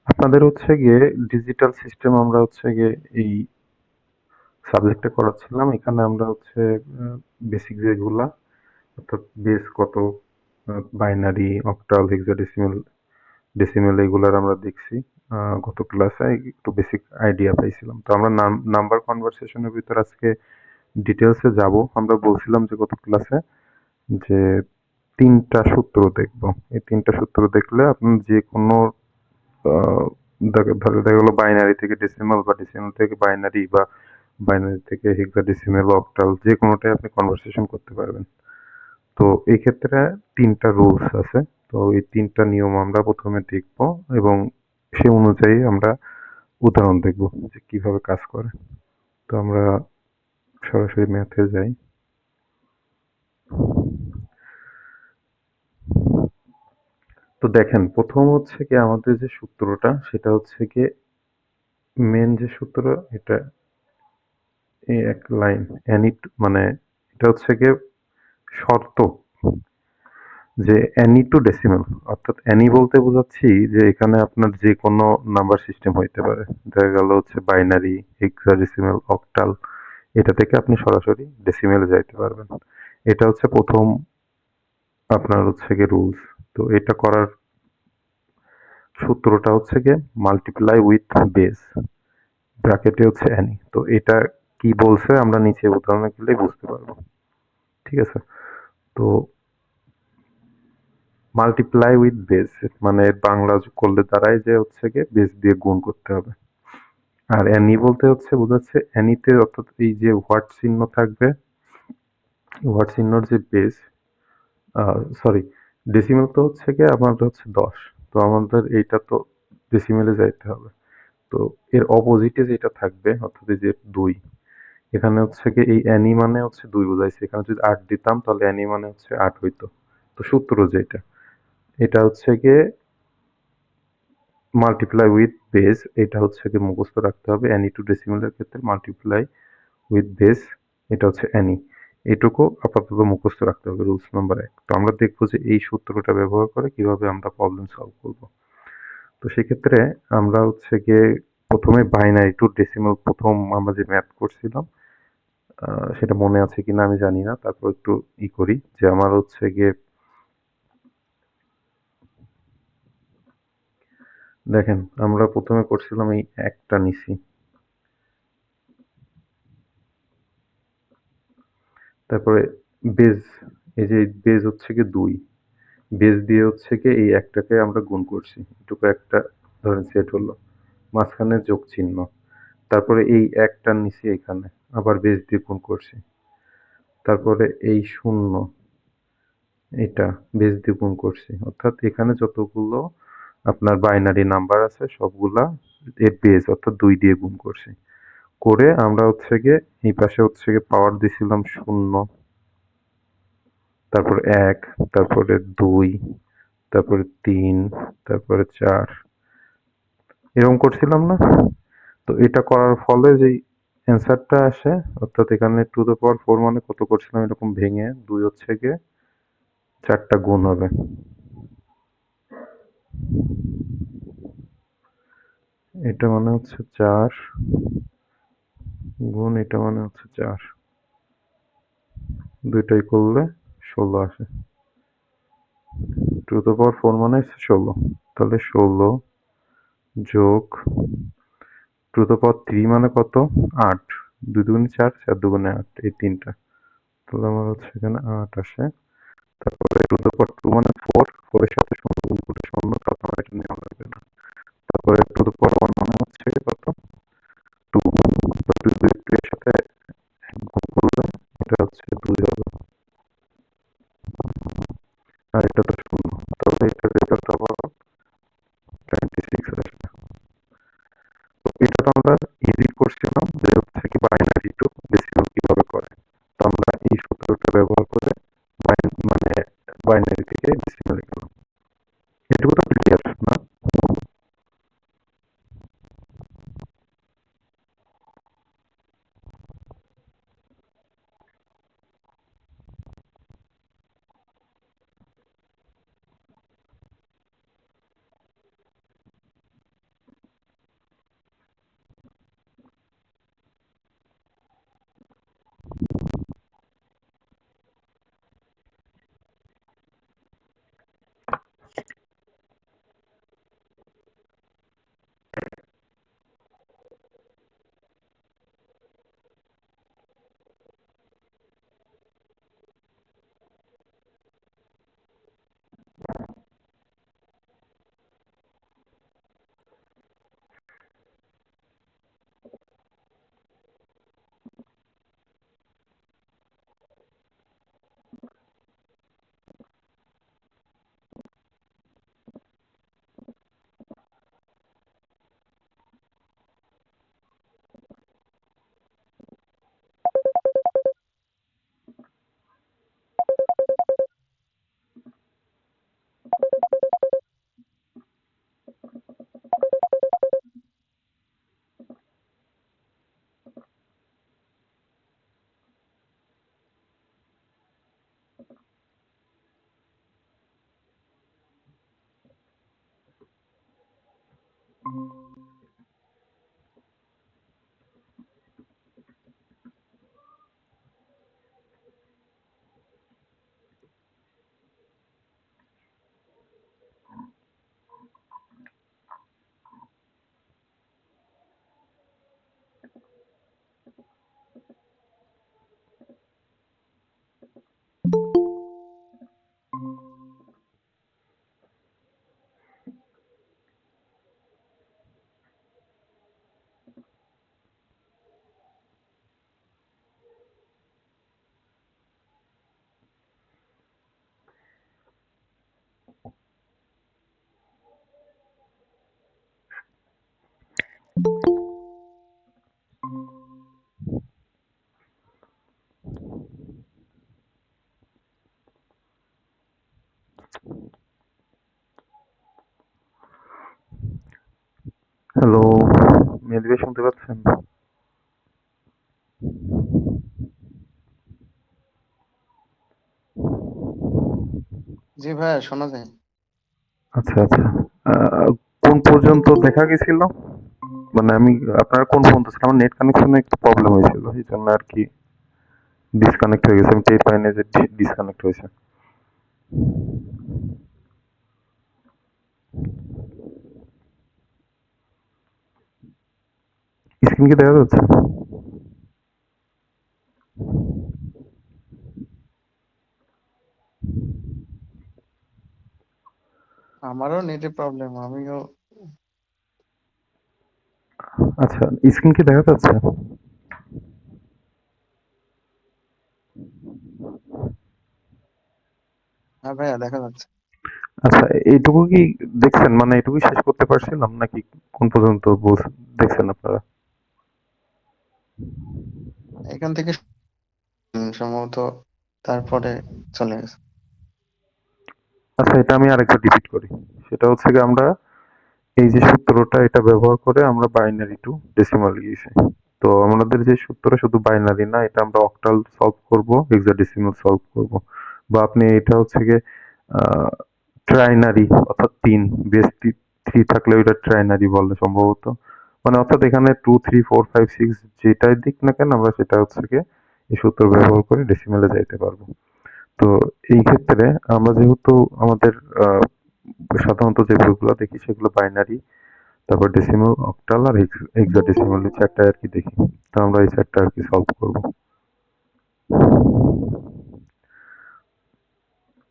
আপনাদের হচ্ছে গিয়ে ডিজিটাল সিস্টেম আমরা হচ্ছে গিয়ে এই সাবজেক্টে করাচ্ছিলাম। এখানে আমরা হচ্ছে বেসিক যেগুলা অর্থাৎ বেস কত, বাইনারি, অক্টাল, হেক্সাডেসিমেল, ডেসিমেল এগুলার আমরা দেখছি। গত ক্লাসে একটু বেসিক আইডিয়া পাইছিলাম। তো আমরা নাম্বার কনভারসেশনের ভিতর আজকে ডিটেলসে যাব। আমরা বলছিলাম যে গত ক্লাসে যে ৩টা সূত্র দেখব। এই ৩টা সূত্র দেখলে আপনি যে কোনো আহ, দেখা গেলো বাইনারি থেকে ডেসিমাল বা ডেসিমাল থেকে বাইনারি বা বাইনারি থেকে হেক্সাডেসিমেল, অক্টাল যে কোনোটাই আপনি কনভারসেশন করতে পারবেন। তো এই ক্ষেত্রে ৩টা রুলস আছে। তো এই ৩টা নিয়ম আমরা প্রথমে দেখব এবং সে অনুযায়ী আমরা উদাহরণ দেখব যে কিভাবে কাজ করে। তো আমরা সরাসরি ম্যাথে যাই। তো দেখেন প্রথম হচ্ছে কি আমাদের যে সূত্রটা সেটা হচ্ছে কি মেন যে সূত্র এটা এই এক লাইন মানে এটা হচ্ছে গিয়ে শর্ত যে any টু ডেসিমাল, অর্থাৎ any বলতে বোঝাচ্ছি যে এখানে আপনার যে কোনো নাম্বার সিস্টেম হইতে পারে। দেখা গেল হচ্ছে বাইনারি, হেক্সাডেসিমাল, অক্টাল, এটা থেকে আপনি সরাসরি ডেসিমেলে যাইতে পারবেন। এটা হচ্ছে প্রথম আপনার হচ্ছে গিয়ে রুলস। তো এটা করার সূত্রটা হচ্ছে গিয়ে মাল্টিপ্লাই উইথ বেস, ব্র্যাকেটে হচ্ছে any। তো এটা কি বলছে আমরা নিচে উদাহরণে গেলেই বুঝতে পারবো। ঠিক আছে? তো মাল্টিপ্লাই উইথ বেস মানে বাংলা করলে দাঁড়ায় যে হচ্ছে গিয়ে বেস দিয়ে গুণ করতে হবে। আর অ্যানি বলতে হচ্ছে বোঝাচ্ছে অ্যানিতে অর্থাৎ এই যে হোয়াট চিহ্ন থাকবে, হোয়াট চিহ্নর যে বেস, সরি, ডেসিমেল তো হচ্ছে গিয়ে আমাদের হচ্ছে 10। তো আমাদের এইটা তো ডেসিমেলে যাইতে হবে। তো এর অপোজিটে যেটা থাকবে অর্থাৎ এই যে 2, এখানে হচ্ছে গিয়ে এই অ্যানি মানে হচ্ছে 2 বোঝাইছে। এখানে যদি 8 দিতাম তাহলে অ্যানি মানে হচ্ছে 8 হইতো। তো সূত্র যেটা এটা হচ্ছে গিয়ে মাল্টিপ্লাই উইথ বেস, এটা হচ্ছে কি মুখস্থ রাখতে হবে। any টু ডেসিমেলের ক্ষেত্রে মাল্টিপ্লাই উইথ বেস এটা হচ্ছে any। এটুকু আপাতত মুখস্থ রাখতে হবে রুলস নাম্বার 1। তো আমরা দেখবো যে এই সূত্রটা ব্যবহার করে কিভাবে আমরা প্রবলেম সলভ করব। তো সেক্ষেত্রে আমরা হচ্ছে গিয়ে প্রথমে বাইনারি টু ডেসিমেল প্রথম আমরা যে ম্যাথ করছিলাম সেটা মনে আছে কিনা আমি জানি না। তারপর একটু করি যে আমার হচ্ছে গিয়ে দেখেন আমরা প্রথমে করছিলাম এই একটা নিছি, তারপরে বেজ, এই যে বেজ হচ্ছে কি 2, বেজ দিয়ে হচ্ছে কি এই একটাকে আমরা গুণ করছি, এটুকু একটা ধরেন সেট হলো, মাঝখানে যোগ চিহ্ন, তারপরে এই একটা নিচে এখানে আবার বেজ দিয়ে গুণ করছি, তারপরে এই শূন্য এটা বেজ দিয়ে গুণ করছি, অর্থাৎ এখানে যতগুলো আপনার বাইনারি নাম্বার আছে সবগুলা এর বেজ অর্থাৎ 2 দিয়ে গুণ করছি। করে আমরা হচ্ছে গিয়ে এই পাশে হচ্ছে গিয়ে পাওয়ার দিছিলাম 0, তারপরে 1, তারপরে 2, তারপরে 3, তারপরে 4, এরকম করছিলাম না? তো এটা করার ফলে যেই অ্যান্সারটা আসে অর্থাৎ এখানে টু দ্য পাওয়ার 4 মানে কত করছিলাম এরকম ভেঙে 2 হচ্ছে গিয়ে 4টা গুণ হবে। এটা মানে হচ্ছে 4 গুণ এটা মানে হচ্ছে 4, দুইটাই করলে 16 আসে। টু দ্য পাওয়ার 4 মানে হচ্ছে 16, তাহলে 16 যোগ টু দ্য পাওয়ার 3 মানে কত, 8, 2 দুগুণে 4, 4 দুগুণে 8, এই তিনটা, তাহলে আমার হচ্ছে এখানে 8 আসে। তারপরে টু দ্য পাওয়ার 2 মানে 4, 4 এর সাথে শূন্য গুণ করলে শূন্য, তারপর আমার এটা নেওয়া লাগবে না। তারপরে টু দ্য পাওয়ার 1 মানে হচ্ছে কত, 2, তো 2 এর সাথে গুণ করলে এটা হচ্ছে 2 হবে, আর এটা তো শূন্য, তাহলে এটার রেজাল্ট আবার 26 আসবে। তো এটা তো আমরা ইজি করছিলাম যে হচ্ছে কি বাইনারি টু ডেসিমাল কিভাবে করে। তো আমরা এই সূত্রটা ব্যবহার করে মানে বাইনারি থেকে ডেসিমালে গেলাম। এটুকু তো হ্যালো, মেহেদী ভাই শুনতে পাচ্ছেন? জি ভাইয়া শোনা যায়। আচ্ছা আচ্ছা। কোন পর্যন্ত দেখা গেছিল? মানে আমি আপনারা কোন পর্যন্ত ছিলেন? আমার নেট কানেকশনে একটু প্রবলেম হয়েছিল, এই জন্য আর কি ডিসকানেক্ট হয়ে গেছে। আমি টের পাইনি যে ডিসকানেক্ট হয়েছে। স্ক্রিন কি দেখা যাচ্ছে? আমারও নেটে প্রবলেম, আমিও। আচ্ছা, স্ক্রিন কি দেখা যাচ্ছে? হ্যাঁ ভাইয়া দেখা যাচ্ছে। আচ্ছা, এইটুকু কি দেখছেন? মানে এটুকুই শেষ করতে পারছিলাম নাকি কোন পর্যন্ত দেখছেন আপনারা? এখান থেকে সম্ভবত তারপরে চলে গেছে। আচ্ছা, এটা আমি আরেকবার রিপিট করি। সেটা হচ্ছে গিয়ে আমরা এই যে সূত্রটা এটা ব্যবহার করে আমরা বাইনারি টু ডেসিমাল গিয়েছি। তো আমাদের যে সূত্র শুধু বাইনারি না, এটা আমরা অক্টাল সলভ করব, হেক্সাডেসিমাল সলভ করব, বা আপনি এটা হচ্ছে গিয়ে ট্রাইনারি অর্থাৎ তিন, বেস থ্রি থাকলে ওইটা ট্রাইনারি বলে সম্ভবত। মানে অর্থাৎ এখানে two three four five six যেটাই দিক না কেন আমরা সেটা হচ্ছে গিয়ে এই সূত্র ব্যবহার করে ডেসিমেলে যাইতে পারবো। তো এই ক্ষেত্রে আমরা যেহেতু আমাদের আহ, সাধারণত যে বইগুলো দেখি সেগুলো বাইনারি, তারপর ডেসিমাল, অক্টাল আর হেক্সাডেসিমাল, এই চারটা আর কি দেখি। তো আমরা এই চারটা আর কি সলভ করবো।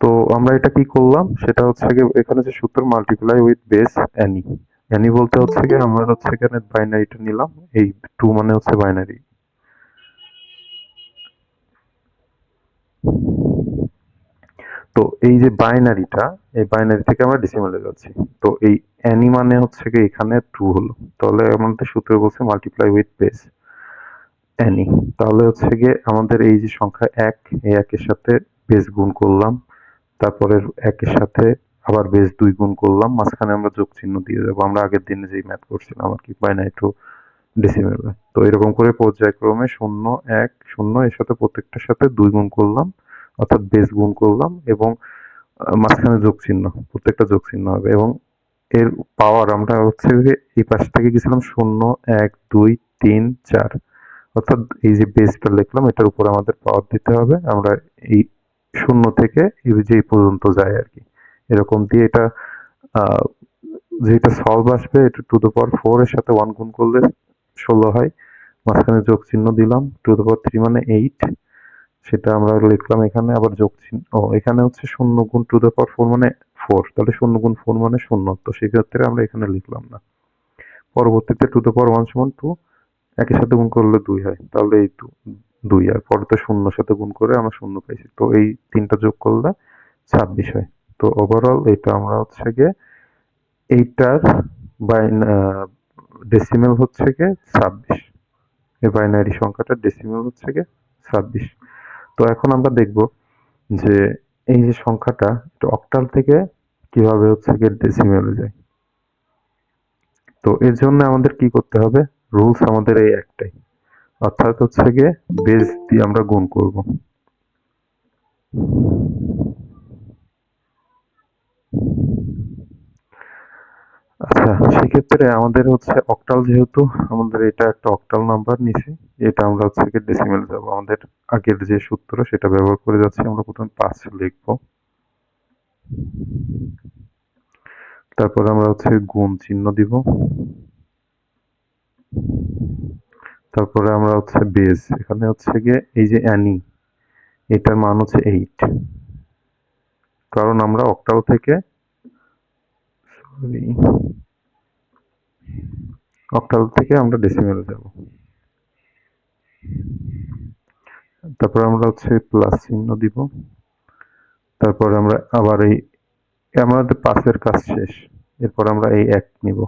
তো আমরা এটা কি করলাম সেটা হচ্ছে গিয়ে এখানে যে সূত্র multiply with base any. Any বলতে হচ্ছে গিয়ে আমরা হচ্ছে এখানে বাইনারিটা নিলাম, এই টু মানে হচ্ছে বাইনারি। তো এই যে বাইনারিটা, এই বাইনারি থেকে আমরা ডেসিমালে যাচ্ছি। তো এই অ্যানি মানে হচ্ছে গিয়ে এখানে টু হলো, তাহলে আমাদের সূত্র বলছে মাল্টিপ্লাই উইথ বেস অ্যানি। তাহলে হচ্ছে গিয়ে আমাদের এই যে সংখ্যা এক, এই একের সাথে বেস গুণ করলাম, তারপরে একের সাথে আবার বেস দুই গুণ করলাম, মাঝখানে আমরা যোগ চিহ্ন দিয়ে দেবো। আমরা আগের দিনে যেই ম্যাথ করছিলাম আর কি, বাইনারি টু ডেসিমেলে। তো এরকম করে পর্যায়ক্রমে শূন্য এক শূন্য এর সাথে প্রত্যেকটার সাথে দুই গুণ করলাম, অর্থাৎ বেস গুণ করলাম, এবং মাঝখানে যোগ চিহ্ন, প্রত্যেকটা যোগ চিহ্ন হবে। এবং এর পাওয়ার আমরা হচ্ছে যে এই পাশ থেকে গেছিলাম শূন্য এক দুই তিন চার, অর্থাৎ এই যে বেসটা লিখলাম এটার উপর আমাদের পাওয়ার দিতে হবে। আমরা এই শূন্য থেকে এই যে এই পর্যন্ত যায় আর কি, এরকম দিয়ে এটা আহ যেটা সলভ আসবে এটা টু দ্য পাওয়ার ফোর এর সাথে ওয়ান গুণ করলে 16 হয়, মাঝখানে যোগ চিহ্ন দিলাম, টু দ্য পাওয়ার থ্রি মানে এইট, সেটা আমরা লিখলাম এখানে, আবার যোগ চিহ্ন, ও এখানে হচ্ছে শূন্য গুণ টু দ্য পাওয়ার ফোর মানে ফোর, তাহলে শূন্য গুণ ফোর মানে শূন্য, তো সেক্ষেত্রে আমরা এখানে লিখলাম না। পরবর্তীতে টু দ্য পাওয়ার ওয়ান সমান টু, একের সাথে গুণ করলে দুই হয়, তাহলে এই দুই, আর পরে তো শূন্যর সাথে গুণ করে আমরা শূন্য পাইছি, তো এই তিনটা যোগ করলে 26 হয়। তো ওভারঅল এটা আমরা হচ্ছে গিয়ে এইটার ডেসিমেল হচ্ছে গিয়ে 26, এই বাইনারি সংখ্যাটার ডেসিমেল হচ্ছে গিয়ে 26। তো এখন আমরা দেখব যে এই যে সংখ্যাটা এটা অক্টাল থেকে কিভাবে হচ্ছে গিয়ে ডেসিমেলে যায়। তো এর জন্য আমাদের কি করতে হবে? রুলস আমাদের এই একটাই, অর্থাৎ হচ্ছে গিয়ে বেস দিয়ে আমরা গুণ করব। আচ্ছা, সেক্ষেত্রে আমাদের হচ্ছে অক্টাল, যেহেতু আমাদের এটা একটা অক্টাল নাম্বার নিছি, এটা আমরা হচ্ছে গিয়ে ডেসিমেল যাব। আমাদের আগের যে সূত্র সেটা ব্যবহার করে যাচ্ছি। আমরা প্রথমে 5 লিখবো, তারপর আমরা হচ্ছে গুণ চিহ্ন দিব, তারপরে আমরা হচ্ছে বেস, এখানে হচ্ছে গিয়ে এই যে অ্যানি, এটার মান হচ্ছে 8, কারণ আমরা অক্টাল থেকে আমরা ডেসিমেলে যাব। তারপর আমরা হচ্ছে প্লাস চিহ্ন দিব, তারপর আমরা আবার এই, আমাদের 5 কাজ শেষ। এরপর আমরা এই 1 নিব,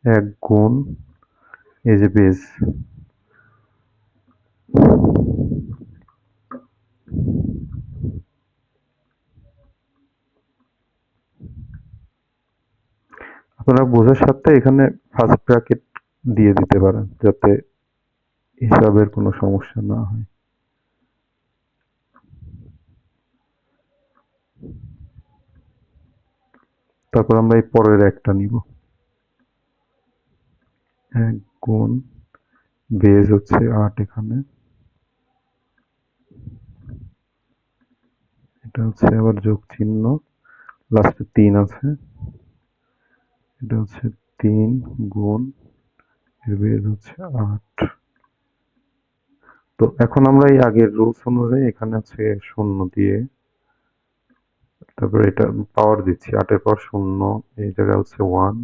1 গুণ এই যে বেস। আপনারা বোঝার সাথে এখানে ফার্স্ট ব্র্যাকেট দিয়ে দিতে পারেন, যাতে হিসাবের কোনো সমস্যা না হয়। তারপর আমরা এই পরের একটা নিব, 1 গুণ বেস হচ্ছে 8, এখানে এটা হচ্ছে আবার যোগ চিহ্ন, লাস্টে 3 আছে, এটা হচ্ছে 3 গুণ এর বেস হচ্ছে 8। তো এখন আমরা এই আগের রুলস অনুযায়ী এখানে হচ্ছে 0 দিয়ে, তারপরে এটা পাওয়ার দিচ্ছি, 8 এর পর 0, এই জায়গায় হচ্ছে 1,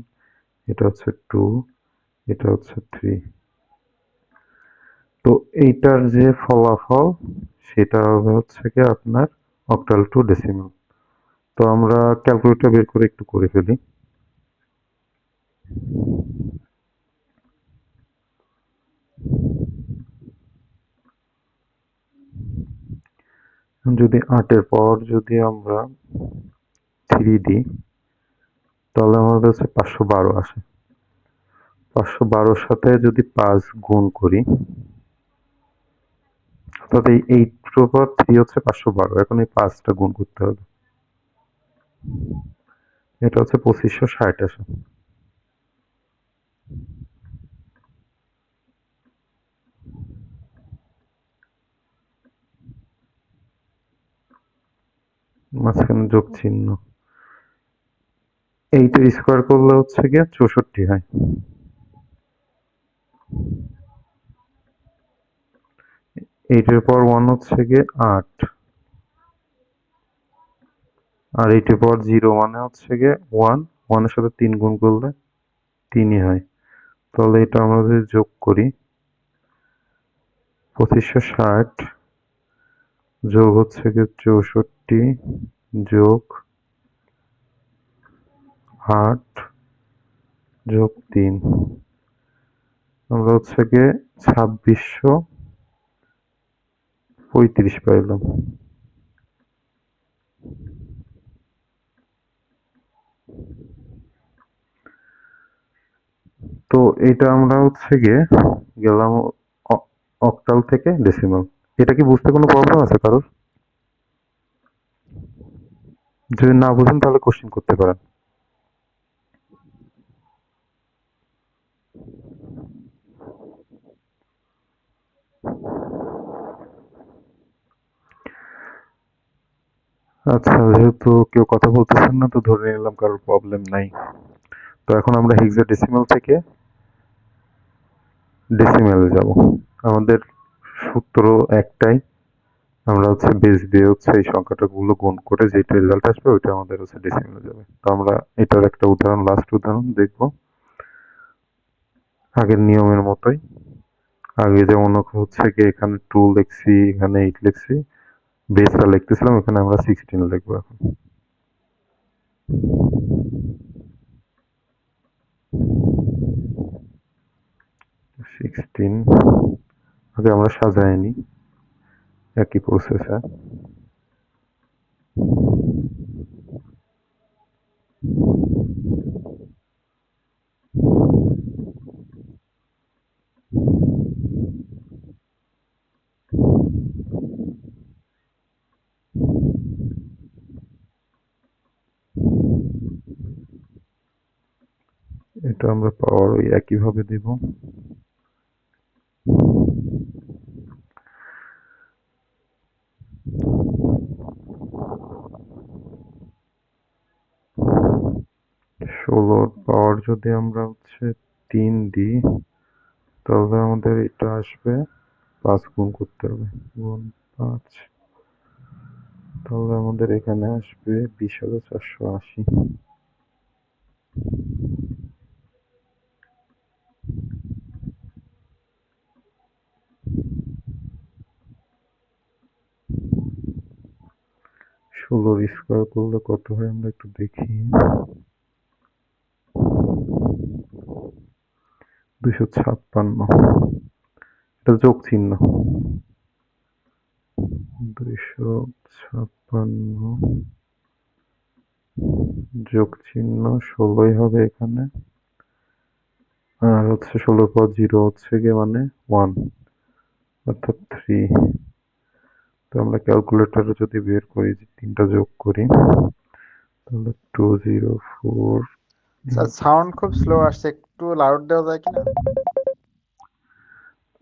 এটা হচ্ছে 2, এটা হচ্ছে 3। তো এইটার যে ফলাফল সেটা হবে হচ্ছে কি আপনার অক্টাল টু ডেসিমাল। তো আমরা ক্যালকুলেটর বের করে একটু করে ফেলি। যদি 8 এর পর যদি আমরা 3 দিই, তাহলে আমাদের হচ্ছে 512 আসে। 512-র সাথে যদি 5 গুণ করি, অর্থাৎ এই 8/3 হচ্ছে 512, এখন এই 5টা গুণ করতে হবে, এটা হচ্ছে 2560 আসে। মাঝখানে যোগ চিহ্ন, 8 এর স্কোয়ার করলে হচ্ছে গিয়ে 64 হয়। এইটের পর 1 হচ্ছে গিয়ে 8, আর এইটের পর 0 মানে হচ্ছে গিয়ে 1, 1 এর সাথে 3 গুণ করলে 3ই হয়। তাহলে এটা আমরা যদি যোগ করি, 2560 যোগ হচ্ছে গিয়ে 64 যোগ 8 যোগ 3, আমরা হচ্ছে গিয়ে 2635 পাইলাম। তো এটা আমরা হচ্ছে গিয়ে গেলাম অক্টাল থেকে ডেসিমাল। এটা কি বুঝতে কোনো প্রবলেম আছে কারোর? যদি না বুঝেন তাহলে কোশ্চেন করতে পারেন। আচ্ছা, যেহেতু কেউ কথা বলতেছেন না, তো ধরে নিলাম কারোর প্রবলেম নাই। তো এখন আমরা হেক্সাডেসিমাল থেকে ডেসিমেলে যাব। আমাদের সূত্র একটাই, আমরা হচ্ছে বেস দিয়ে হচ্ছে এই সংখ্যাটাগুলো গুণ করে যেটা রেজাল্ট আসবে ওইটা আমাদের হচ্ছে ডেসিমেলে যাবে। তো আমরা এটার একটা উদাহরণ, লাস্ট উদাহরণ দেখব আগের নিয়মের মতোই। আগে যেমন হচ্ছে কি এখানে 2 লিখছি, এখানে 8 লিখছি, বেসটা লিখতেছিলাম, এখানে আমরা 16 লিখবো এখন। 16 আগে আমরা সাজায় নিই একই প্রসেসে। এটা আমরা পাওয়ার ওই একইভাবে দেব। ষোলোর পাওয়ার যদি আমরা হচ্ছে 3 দিই, তাহলে আমাদের এটা আসবে 5 গুণ করতে হবে, গুণ 5, তাহলে আমাদের এখানে আসবে 20,480। ষোলোর স্কোয়ার করলে কত হয় আমরা একটু দেখি। 256, এটা যোগ চিহ্ন। 256 যোগ চিহ্ন 16ই হবে এখানে, আর হচ্ছে 16 পর 0 হচ্ছে গিয়ে মানে 1, অর্থাৎ 3। তো আমরা ক্যালকুলেটরে যদি বের করি, যে 3টা যোগ করি, তাহলে 204। স্যার সাউন্ড খুব স্লো আসছে, একটু লাউড দেওয়া যায় কিনা?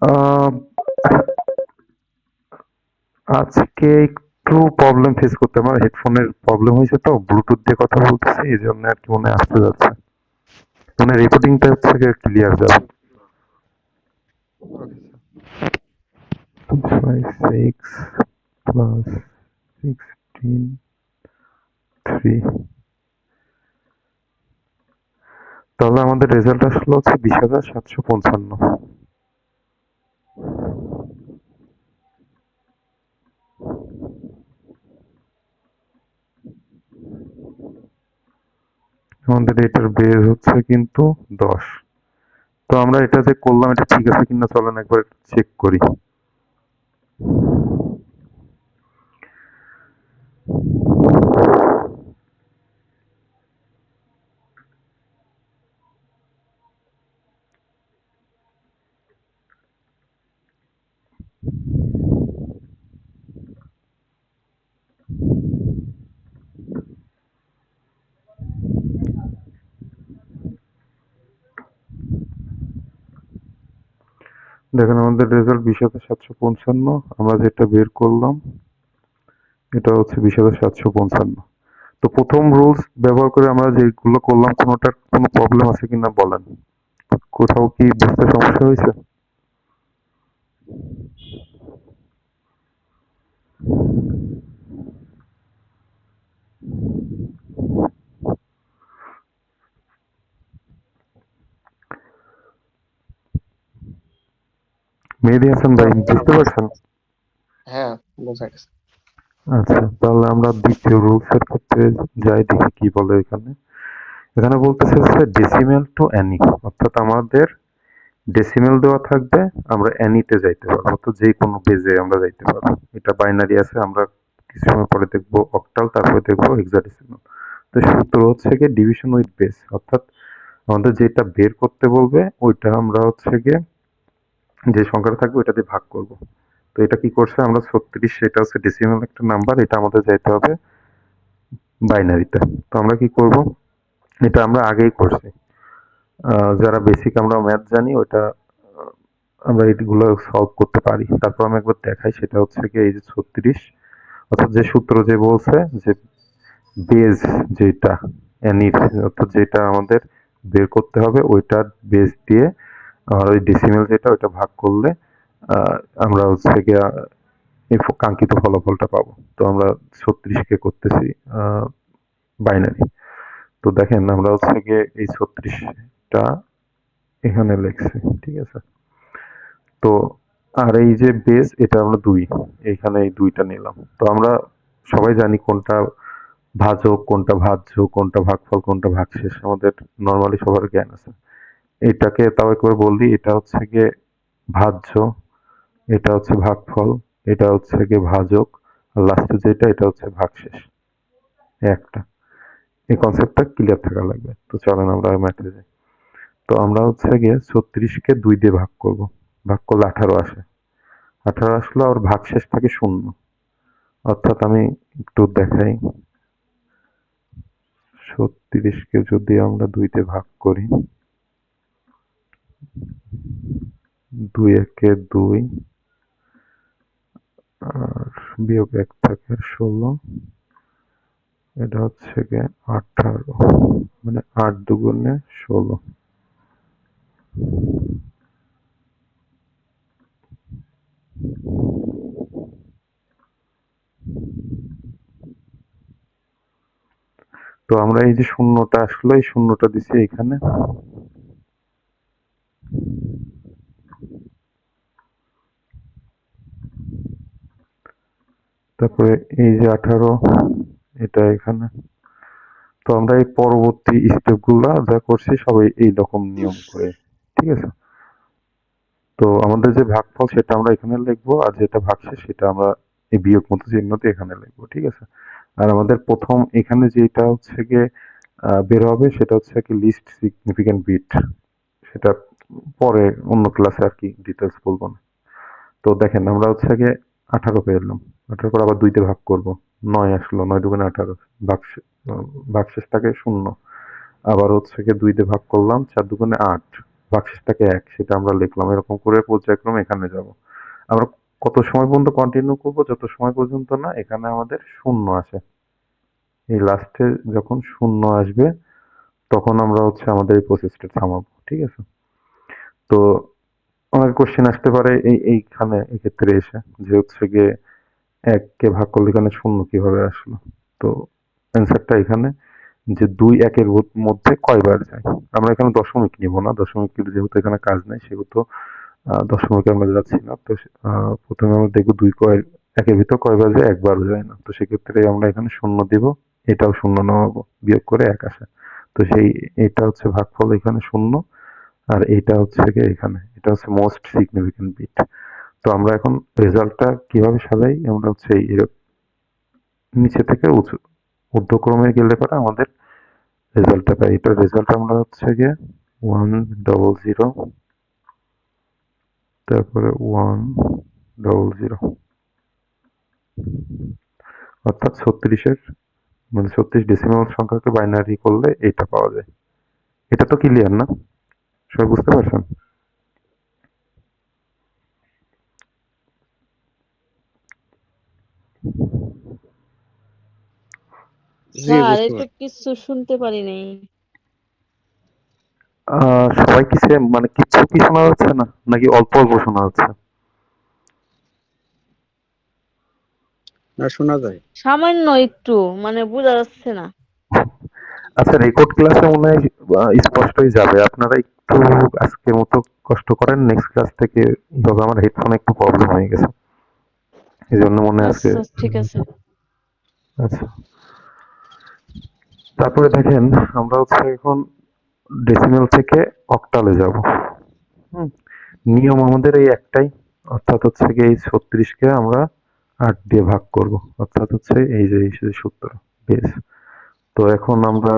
আহ, আজকে একটু প্রবলেম ফেস করতে, আমার হেডফোনের প্রবলেম হয়েছে, তো ব্লুটুথ দিয়ে কথা বলতেছি, এই জন্য আর কি মনে হয় আসতে যাচ্ছে, মানে রেকর্ডিংটা হচ্ছে ক্লিয়ার যাবে। Okay sir. 256 প্লাস 16 3, তাহলে আমাদের রেজাল্ট আসলো হচ্ছে 20,755। আমাদের এটার বেজ হচ্ছে কিন্তু 10। তো আমরা এটা যে করলাম এটা ঠিক আছে কিনা চলেন একবার চেক করি। দেখেন আমাদের রেজাল্ট 20,755, আমরা যেটা বের করলাম এটা হচ্ছে 20,755। তো প্রথম রুলস ব্যবহার করে আমরা যেগুলো করলাম কোনোটার কোনো প্রবলেম আছে কিনা বলেন, কোথাও কি বুঝতে সমস্যা হয়েছে? মেহেদী হাসান ভাই স্যার বুঝতে পারছেন? হ্যাঁ, বোঝা গেছে। আচ্ছা, তাহলে আমরা দ্বিতীয় রুলস এর ক্ষেত্রে যাই, দেখি কি বলে এখানে। এখানে বলতেছে হচ্ছে ডেসিমেল টু অ্যানি, অর্থাৎ আমাদের ডেসিমেল দেওয়া থাকবে, আমরা অ্যানিতে যাইতে পারবো, তো যে কোনো বেজে আমরা যাইতে পারবো। এটা বাইনারি আছে, আমরা কিছু সময় পরে দেখবো অক্টাল, তারপরে দেখবো হেক্সাডেসিমাল। তো সূত্র হচ্ছে গিয়ে ডিভিশন উইথ বেস, অর্থাৎ আমাদের যেটা বের করতে বলবে ওইটা আমরা হচ্ছে গিয়ে যে সংখ্যাটা থাকবে ওইটা দিয়ে ভাগ করব। তো এটা কি করছে, আমরা 36, এটা হচ্ছে ডেসিমাল একটা নাম্বার, এটা আমাদের যাইতে হবে বাইনারিতে। তো আমরা কি করব, এটা আমরা আগেই করছি, যারা বেসিক আমরা ম্যাথ জানি ওইটা আমরা এইগুলো সলভ করতে পারি। তারপর আমি একবার দেখাই, সেটা হচ্ছে কি এই যে 36, অর্থাৎ যে সূত্র যে বলছে যে বেজ যেটা এনির, অর্থাৎ যেটা আমাদের বের করতে হবে ওইটার বেজ দিয়ে আর ওই ডেসিমেল যেটা ওইটা ভাগ করলে আহ, আমরা হচ্ছে গিয়ে এই কাঙ্ক্ষিত ফলাফলটা পাবো। তো আমরা 36কে করতেছি বাইনারি। তো দেখেন আমরা হচ্ছে গিয়ে এই 36টা এখানে লিখছি, ঠিক আছে। তো আর এই যে বেস এটা আমরা 2, এখানে এই 2টা নিলাম। তো আমরা সবাই জানি কোনটা ভাজক, কোনটা ভাজ্য, কোনটা ভাগফল, কোনটা ভাগশেষ, আমাদের নর্মালি সবার জ্ঞান আছে। এটাকে তাও একবার বললি, এটা হচ্ছে গিয়ে ভাজ্য, এটা হচ্ছে ভাগফল, এটা হচ্ছে গিয়ে ভাজক, আর লাস্টে যেটা এটা হচ্ছে ভাগশেষ। এই একটা, এই কনসেপ্টটা ক্লিয়ার থাকা লাগবে। তো চলেন আমরা ম্যাথে যাই। তো আমরা হচ্ছে গিয়ে 36কে 2 দিয়ে ভাগ করব, ভাগ করলে 18 আসে, 18 আসলো, আর ভাগশেষ থাকে 0, অর্থাৎ আমি একটু দেখাই, 36কে যদি আমরা 2 দিয়ে ভাগ করি, 2 একে 2 আর বিয়োগ 1 থাকে 16, এটা হচ্ছে গিয়ে 18, মানে 8 দুগুণে 16। তো আমরা এই যে শূন্যটা আসলো, এই শূন্যটা দিছি এখানে। তারপরে এই যে 18, এটা এখানে। তো আমরা এই পরবর্তী স্টেপগুলা যা করছি সবাই এইরকম নিয়ম করে, ঠিক আছে? তো আমাদের যে ভাগফল সেটা আমরা এখানে লিখবো, আর যেটা ভাগশেষ সেটা আমরা এই বিয়োগ মতো চিহ্ন দিয়ে এখানে লিখবো, ঠিক আছে? আর আমাদের প্রথম এখানে যেটা হচ্ছে গিয়ে বের হবে সেটা হচ্ছে কি লিস্ট সিগনিফিক্যান্ট বিট, সেটা পরে অন্য ক্লাসে আর কি ডিটেলস বলবো না। তো দেখেন আমরা হচ্ছে গিয়ে 18 পেয়ে এলাম, 18 করে আবার 2 তে ভাগ করব, 9 আসলো, 9 দুগুণে 18, ভাগশেষ থাকে 0। আবার হচ্ছে গিয়ে 2 দিয়ে ভাগ করলাম, 4 দুগুণে 8, ভাগশেষ থাকে 1, সেটা আমরা লিখলাম। এরকম করে পর্যায়ক্রমে এখানে যাব। আমরা কত সময় পর্যন্ত কন্টিনিউ করব? যত সময় পর্যন্ত না এখানে আমাদের 0 আসে। এই লাস্টে যখন 0 আসবে তখন আমরা হচ্ছে আমাদের এই প্রসেসটা থামাবো, ঠিক আছে? তো আমার কোশ্চেন আসতে পারে এইখানে এক্ষেত্রে এসে, যে হচ্ছে গিয়ে 1 কে ভাগ করলে এখানে 0 কিভাবে আসলো? তো অ্যান্সারটা এখানে, যে 2 1 এর মধ্যে কয়বার যায়। আমরা এখানে দশমিক নিব না, দশমিক যেহেতু এখানে কাজ নাই সেহেতু দশমিকে আমরা যাচ্ছি না। তো প্রথমে আমরা দেখবো 2 1 এর ভিতর কয়বার যায়, একবারও যায় না। তো সেক্ষেত্রে আমরা এখানে 0 দিব, এটাও 0 নামাবো, বিয়োগ করে 1 আসে। তো এটা হচ্ছে ভাগফল এখানে 0, আর এইটা হচ্ছে গিয়ে এখানে, এটা হচ্ছে মোস্ট সিগনিফিক্যান্ট বিট। তো আমরা এখন রেজাল্টটা কিভাবে সাজাই, আমরা হচ্ছে এই নিচে থেকে ঊর্ধ্বক্রমে গেলে পরে আমাদের রেজাল্টটা পাই। এটার রেজাল্ট আমরা হচ্ছে গিয়ে 100, তারপরে 100, অর্থাৎ 36-এর, মানে 36 ডেসিমাল সংখ্যাকে বাইনারি করলে এটা পাওয়া যায়। এটা তো ক্লিয়ার না? সবাই বুঝতে পারছেন? জি স্যার বুঝতে এসব পারছি। কিছু শুনতে পারি নাই। সবাই কি মানে কিছু কি শোনা যাচ্ছে না, নাকি অল্প অল্প শোনা যাচ্ছে? না শোনা যায়। সামান্য একটু, মানে বোঝা যাচ্ছে না। আচ্ছা, রেকর্ড ক্লাসে মনে হয় স্পষ্টই যাবে। আপনারা একটু আজকের মতো কষ্ট করেন, নেক্সট ক্লাস থেকে হবে। আমার হেডফোনে একটু প্রবলেম হয়ে গেছে, এই জন্য মনে হয় আজকে। আচ্ছা ঠিক আছে। আচ্ছা, তারপরে দেখেন আমরা হচ্ছে এখন ডেসিমেল থেকে অক্টালে যাব। হুম, নিয়ম আমাদের এই একটাই, অর্থাৎ হচ্ছে কি এই 36-কে আমরা 8 দিয়ে ভাগ করব, অর্থাৎ হচ্ছে এই যে সূত্র বেস। তো এখন আমরা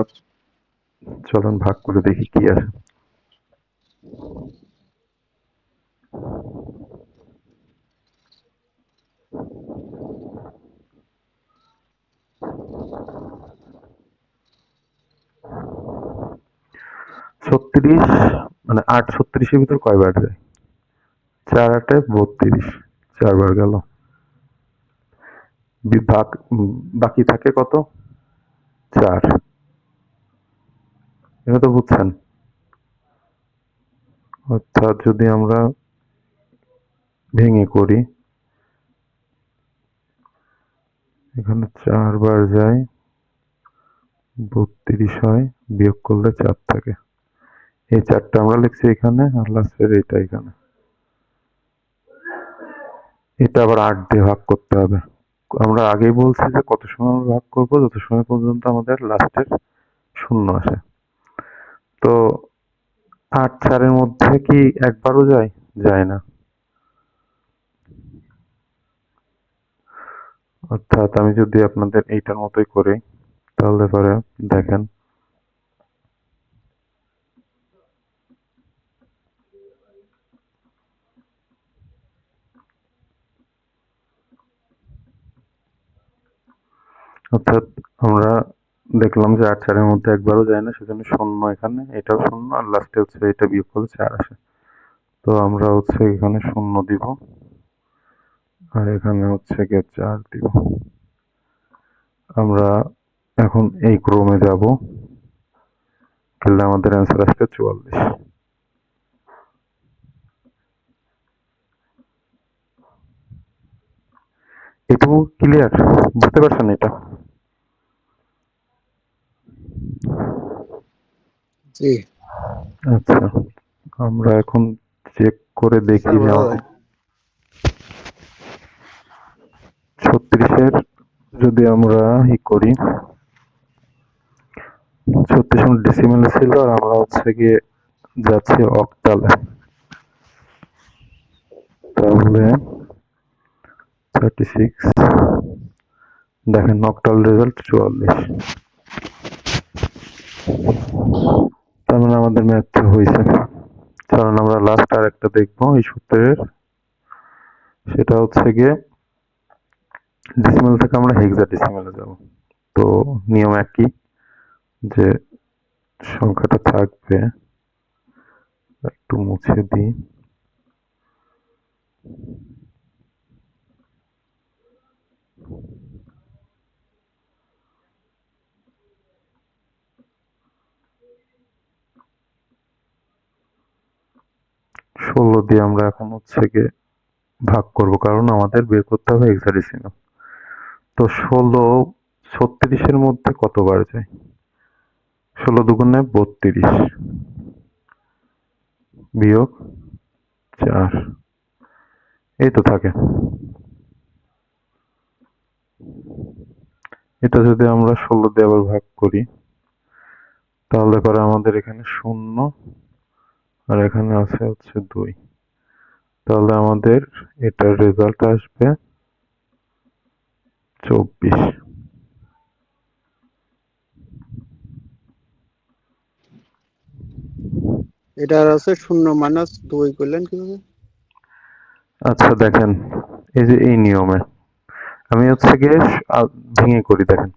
চলুন ভাগ করে দেখি কি আছে। ছত্রিশ, মানে 8 36-এর ভিতর কয়বার যায়? 4 8-এ 32, 4 বার গেল। বিভাগ বাকি থাকে কত? 4। এটা তো বুঝছেন? অর্থাৎ যদি আমরা ভেঙে করি, এখানে 4 বার যায়, 32 হয়, বিয়োগ করলে 4 থাকে। এই 4টা আমরা লিখছি এখানে, আর লাস্টের এটা এখানে। এটা আবার 8 দিয়ে ভাগ করতে হবে। আমরা আগেই বলছি যে কত সময় আমরা ভাগ করবো, যত সময় পর্যন্ত আমাদের লাস্টের 0 আসে। তো 8 4-এর মধ্যে কি একবারও যায়? যায় না। অর্থাৎ আমি যদি আপনাদের এইটার মতোই করি, তাহলে পরে দেখেন অর্থাৎ আমরা দেখলাম যে 8 4-এর মধ্যে একবারও যায় না, সেজন্য 0 এখানে, এটাও 0, আর লাস্টে হচ্ছে এটা বিয়োগ করলে 4 আসে। তো আমরা হচ্ছে এখানে 0 দিব আর এখানে হচ্ছে গিয়ে 4 দিব। আমরা এখন এই ক্রমে যাব, তাহলে আমাদের অ্যান্সার আসবে 44। এটুকু ক্লিয়ার? বুঝতে পারছেন এটা? জি আচ্ছা, আমরা এখন চেক করে দেখি স্যার যে বোঝা আমাদের যায়। 36-এর যদি আমরা করি, 36 ডেসিমেলে ছিল আর আমরা হচ্ছে গিয়ে যাচ্ছি অক্টালে, তাহলে 36 দেখেন অক্টাল রেজাল্ট 44। তার মানে আমাদের ম্যাথ হয়েছে। কারণ আমরা লাস্ট আর একটা দেখবো এই সূত্রের, সেটা হচ্ছে গিয়ে ডেসিমেল থেকে আমরা হেক্সাডেসিমেলে যাব। তো নিয়ম একই, যে সংখ্যাটা থাকবে, একটু মুছে দিই, ষোলো দিয়ে আমরা এখন হচ্ছে গিয়ে ভাগ করব, কারণ আমাদের বের করতে হবে হেক্সাডেসিমেল। তো 36 মধ্যে কতবার যায়? 16 দুগুণে 32 বিয়োগ 4, এই তো থাকে। এটা যদি আমরা 16 দিয়ে আবার ভাগ করি, তাহলে পরে আমাদের এখানে 0 আর এখানে আছে হচ্ছে 2, তাহলে আমাদের এটার রেজাল্ট আসবে 24। এটার আছে 0 - 2 করলেন কিভাবে? আচ্ছা দেখেন, এই যে এই নিয়মে আমি হচ্ছে গিয়ে ভেঙে করি। দেখেন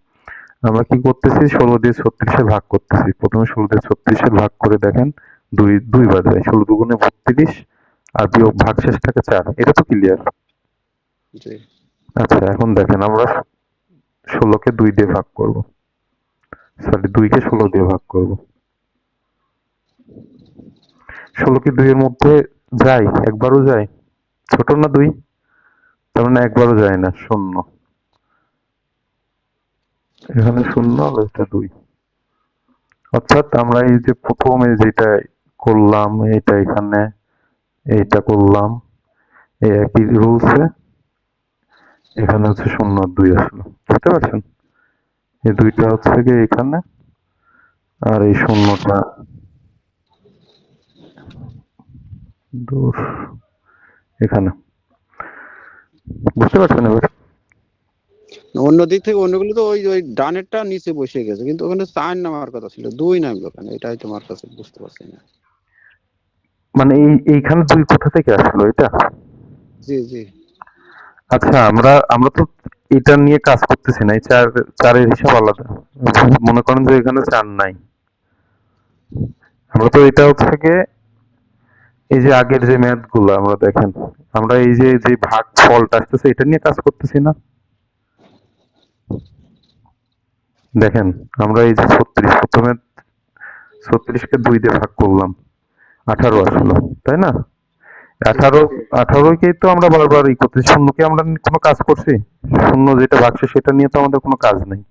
আমরা কি করতেছি, 16 দিয়ে 36-এ ভাগ করতেছি। প্রথমে 16 দিয়ে 36-এ ভাগ করে দেখেন দুইবার যায়, 16 দুগুণে 32 আর বিয়োগ ভাগশেষ থাকে 4। এটা তো ক্লিয়ার? জি আচ্ছা এখন দেখেন আমরা 16-কে 2 দিয়ে ভাগ করব, সরি 2-কে 16 দিয়ে ভাগ করব। 16 কি 2 এর মধ্যে যায়? একবারও যায়? ছোট না 2? তার মানে একবারও যায় না, 0। এখানে 0 আর এটা 2, অর্থাৎ আমরা এই যে প্রথমে যেটা করলাম, এটা এখানে এইটা করলাম, এই একই রুলসে এখানে হচ্ছে 0 আর 2 আসলো। বুঝতে পারছেন? এই দুইটা হচ্ছে গিয়ে এখানে, আর এই শূন্যটা দূর এখানে। বুঝতে পারছেন এবার? অন্য দিক থেকে অন্যগুলো তো ওই ওই ডানেরটা নিচে বসে গেছে, কিন্তু ওখানে 4 নামার কথা ছিল, 2 নামলো কেন? এটাই তোমার কাছে বুঝতে পারছি না। মানে এইখানে 2 কোথা থেকে আসলো এটা? জি জি আচ্ছা আমরা আমরা তো এটা নিয়ে কাজ করতেছি না, এই চারের হিসাব আলাদা। মনে করেন যে এখানে 4 নাই, আমরা তো এটা হচ্ছে গিয়ে এই যে আগের যে ম্যাথ গুলো আমরা দেখেন, আমরা এই যে যে ভাগ ফলটা আসতেছে এটা নিয়ে কাজ করতেছি না। দেখেন আমরা এই যে 36, প্রথমে 36-কে 2 দিয়ে ভাগ করলাম, 18 আসলো, তাই না? জি 18কেই তো আমরা বারবার করতেছি, শূন্যকে আমরা কোনো কাজ করছি? শূন্য যেটা ভাগছে সেটা নিয়ে তো আমাদের কোনো কাজ নেই,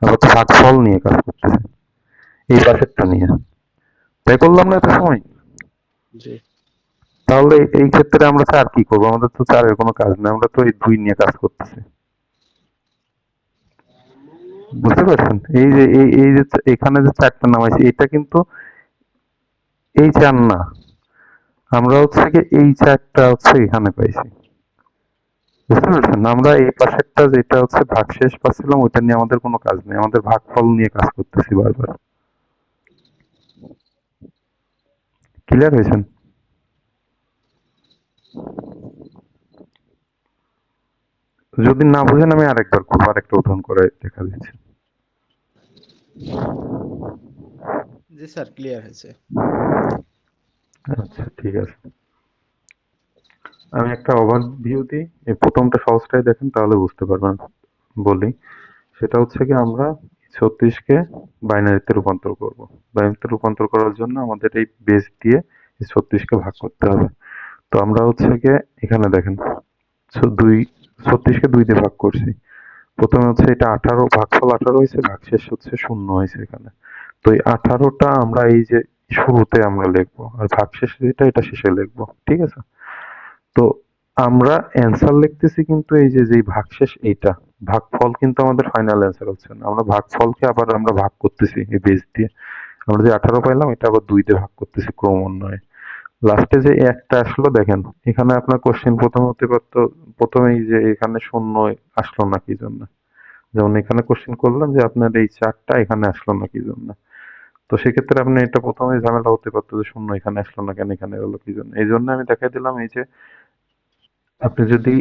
আমরা তো ভাগফল নিয়ে কাজ করতেছি, এই পাশেরটা নিয়ে। তাই করলাম না এত সময়? জি তাহলে এই ক্ষেত্রে আমরা 4 কি করবো? আমাদের তো 4-এর কোনো কাজ নেই, আমরা তো এই 2 নিয়ে কাজ করতেছি। বুঝতে পারছেন? এই যে এই যে এখানে যে 4টা নামাইছি, এটা কিন্তু এই 4 না, আমরা হচ্ছে কি এই 4টা হচ্ছে এখানে পাইছি। বুঝতে পারছেন? আমরা এই পাশেরটা যেটা হচ্ছে ভাগশেষ পাচ্ছিলাম, ওইটা নিয়ে আমাদের কোনো কাজ নেই, আমাদের ভাগফল নিয়ে কাজ করতেছি বারবার। ক্লিয়ার হয়েছেন? যদি না বুঝেন আমি আরেকবার করবো, আরেকটা উদাহরণ করে দেখা দিচ্ছি। জি স্যার ক্লিয়ার হয়েছে। আচ্ছা ঠিক আছে। আমি একটা ওভারভিউ দিই, এই প্রথমটা সহজটাই দেখেন তাহলে বুঝতে পারবেন। বলি, সেটা হচ্ছে কি আমরা 36 কে বাইনারিতে রূপান্তর করব। বাইনারিতে রূপান্তর করার জন্য আমাদের এই বেস দিয়ে এই 36 কে ভাগ করতে হবে। তো আমরা হচ্ছে গিয়ে এখানে দেখেন, দুই 36 কে 2 দিয়ে ভাগ করছি। প্রথমে হচ্ছে এটা 18, ভাগফল 18 হয়েছে, ভাগশেষ হচ্ছে 0 হয়েছে এখানে। তো এই 18টা আমরা এই যে শুরুতে আমরা লিখবো, আর ভাগশেষ যেটা এটা শেষে লিখবো, ঠিক আছে? তো আমরা অ্যান্সার লিখতেছি কিন্তু এই যে যেই ভাগশেষ এইটা, ভাগফল কিন্তু আমাদের ফাইনাল অ্যান্সার হচ্ছে না। আমরা ভাগফলকে আবার আমরা ভাগ করতেছি এই বেস দিয়ে। আমরা যে 18 পাইলাম এটা আবার 2 দিয়ে ভাগ করতেছি ক্রমান্বয়ে। লাস্টে যে একটা আসলো দেখেন, এখানে আপনার কোশ্চেন প্রথম হতে পারতো, প্রথমেই যে এখানে শূন্য আসলো না কি জন্য। যেমন এখানে কোশ্চেন করলাম যে আপনার এই 4টা এখানে আসলো না কি জন্য। তো সেক্ষেত্রে আপনি এটা প্রথমে ঝামেলা হতে পারতো যে শূন্য এখানে আসলো না কেন, এখানে এলো কি জন্য। এই জন্য আমি দেখাই দিলাম এই যে আপনি যদি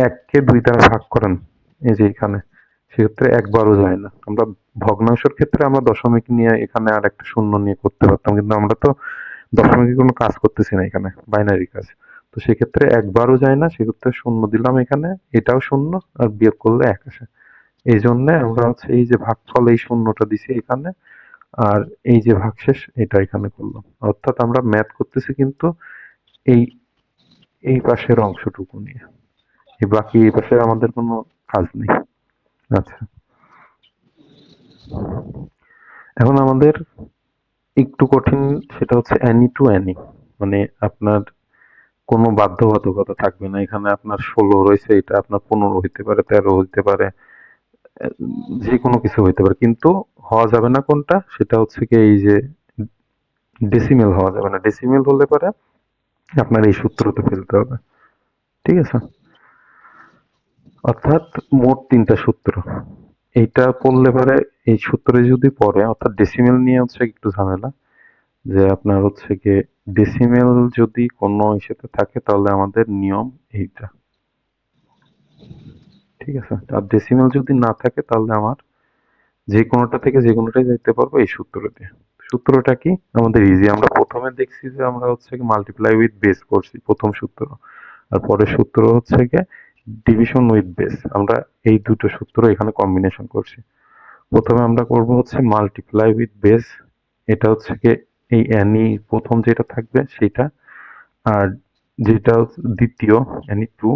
1 কে 2 দ্বারা ভাগ করেন, এই যে এখানে, সেক্ষেত্রে একবারও যায় না। আমরা ভগ্নাংশের ক্ষেত্রে আমরা দশমিক নিয়ে এখানে আর একটা শূন্য নিয়ে করতে পারতাম, কিন্তু আমরা তো দশমিকের কোনো কাজ করতেছি না এখানে, বাইনারি কাজ। তো সেক্ষেত্রে একবারও যায় না, সেক্ষেত্রে শূন্য দিলাম এখানে, এটাও শূন্য, আর বিয়োগ করলে 1 আসে। এই জন্য আমরা হচ্ছে এই যে ভাগফল এই শূন্যটা দিছি এখানে, আর এই যে ভাগশেষ এটা এখানে করলাম। অর্থাৎ আমরা ম্যাথ করতেছি কিন্তু এই এই পাশের অংশটুকু নিয়ে, এই বাকি এই পাশে আমাদের কোনো কাজ নেই। আচ্ছা, এখন আমাদের একটু কঠিন, সেটা হচ্ছে অ্যানি টু অ্যানি, মানে আপনার কোনো বাধ্যবাধকতা থাকবে না। এখানে আপনার 16 রয়েছে, এটা আপনার 15 হইতে পারে, 13 হইতে পারে, যে কোনো কিছু হইতে পারে, কিন্তু হওয়া যাবে না কোনটা, সেটা হচ্ছে কি এই যে ডেসিমেল হওয়া যাবে না। ডেসিমেল হলে পরে আপনার এই সূত্রতে ফেলতে হবে, ঠিক আছে? অর্থাৎ মোট 3টা সূত্র, এইটা পড়লে পরে, এই সূত্রে যদি পড়ে, অর্থাৎ ডেসিমেল নিয়ে হচ্ছে একটু ঝামেলা, যে আপনার হচ্ছে গিয়ে ডেসিমেল যদি কোনো ইস্যুতে থাকে তাহলে আমাদের নিয়ম এইটা, ঠিক আছে? আর ডেসিমেল যদি না থাকে তাহলে আমার যে কোনোটা থেকে যে কোনোটাই যাইতে পারবো এই সূত্র দিয়ে। সূত্রটা কি? আমাদের ইজি। আমরা প্রথমে দেখছি যে আমরা হচ্ছে কি মাল্টিপ্লাই উইথ বেস করছি, প্রথম সূত্র। আর পরের সূত্র হচ্ছে গিয়ে ডিভিশন উইথ বেস। আমরা এই দুটো সূত্র এখানে কম্বিনেশন করছি। প্রথমে আমরা করব হচ্ছে মাল্টিপ্লাই উইথ বেস, এটা হচ্ছে গিয়ে এই অ্যানি প্রথম যেটা থাকবে সেটা, আর যেটা দ্বিতীয় অ্যানি টু,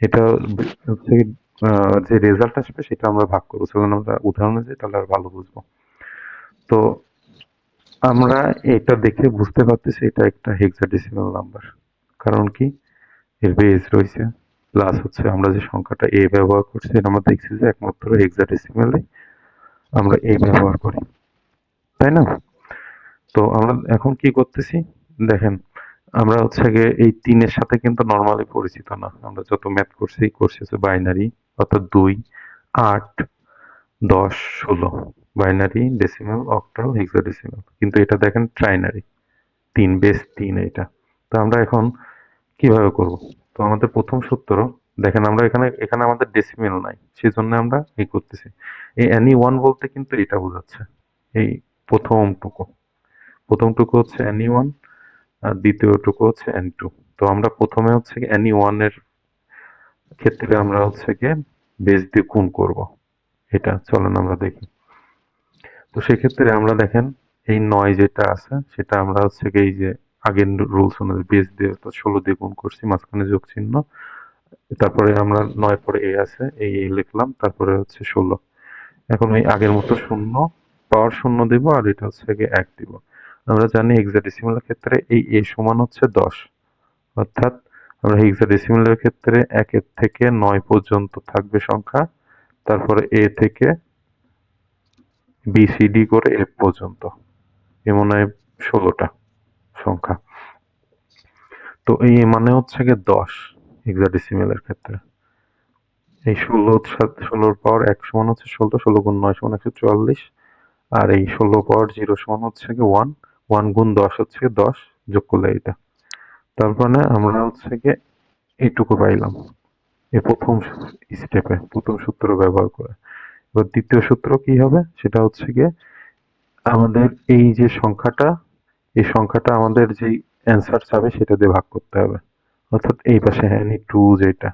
এটা হচ্ছে যে রেজাল্ট আসবে সেটা আমরা ভাগ করবো। চলুন আমরা উদাহরণে যাই, তাহলে আর ভালো বুঝবো। তো আমরা এটা দেখে বুঝতে পারতেছি এটা একটা হেক্সাডেসিমাল নাম্বার। কারণ কি? এর বেস রয়েছে, প্লাস হচ্ছে আমরা যে সংখ্যাটা এ ব্যবহার করছি, এটা আমরা দেখছি যে একমাত্র হেক্সাডেসিমালে আমরা এ ব্যবহার করি, তাই না? তো আমরা এখন কি করতেছি দেখেন, আমরা হচ্ছে গিয়ে এই 3-এর সাথে কিন্তু নর্মালি পরিচিত না। আমরা যত ম্যাথ করছি হচ্ছে বাইনারি, অর্থাৎ 2, 8, 10, 16, বাইনারি, ডেসিমাল, অক্টাল, হেক্সাডেসিমাল। কিন্তু এটা দেখেন ট্রাইনারি, 3, বেস 3 এটা। তো আমরা এখন কিভাবে করব? তো আমাদের প্রথম সূত্র দেখেন, আমরা এখানে এখানে আমাদের ডেসিমেল নাই, সেজন্য আমরা এই করতেছি। এই অ্যানি 1 বলতে কিন্তু এটা বোঝাচ্ছে, এই প্রথমটুকু হচ্ছে অ্যানি 1, আর দ্বিতীয়টুকু হচ্ছে অ্যানি 2। তো আমরা প্রথমে হচ্ছে অ্যানি 1 এর ক্ষেত্রে আমরা হচ্ছে গিয়ে বেস দিয়ে গুণ করব, এটা চলেন আমরা দেখি। তো সেক্ষেত্রে আমরা দেখেন এই 9 যেটা আছে সেটা আমরা হচ্ছে গিয়ে এই যে আগের রুলস অনুযায়ী বেস দিয়ে অর্থাৎ 16 দিয়ে গুণ করছি, মাঝখানে যোগ চিহ্ন, তারপরে আমরা 9 পরে এ আছে, এই লিখলাম, তারপরে হচ্ছে 16। এখন ওই আগের মতো শূন্য, পাওয়ার শূন্য দিব, আর এটা হচ্ছে গিয়ে 1 দিব। আমরা জানি হেক্সাডেসিমালের ক্ষেত্রে এই এ সমান হচ্ছে 10, অর্থাৎ আমরা হেক্সাডেসিমালের ক্ষেত্রে 1 থেকে 9 পর্যন্ত থাকবে সংখ্যা, তারপরে এ থেকে বি সি ডি করে এফ পর্যন্ত, এমন হয় 16টা সংখ্যা। তো এই মানে হচ্ছে গিয়ে 10 হেক্সাডেসিমালের ক্ষেত্রে। এই 16 পাওয়ার 1 সমান হচ্ছে 16, 16 গুণ 9 সমান 144, আর এই 16 পাওয়ার 0 সমান হচ্ছে গিয়ে 1, 1 গুণ 10 হচ্ছে 10, যোগ করলে এটা। তার মানে আমরা হচ্ছে গিয়ে এইটুকু পাইলাম এই প্রথম স্টেপে, প্রথম সূত্র ব্যবহার করে। এবার দ্বিতীয় সূত্র কি হবে? সেটা হচ্ছে গিয়ে আমাদের এই যে সংখ্যাটা, এই সংখ্যাটা আমাদের যেই অ্যান্সার চাবে সেটা দিয়ে ভাগ করতে হবে। অর্থাৎ এই পাশে হ্যানি টু যেটা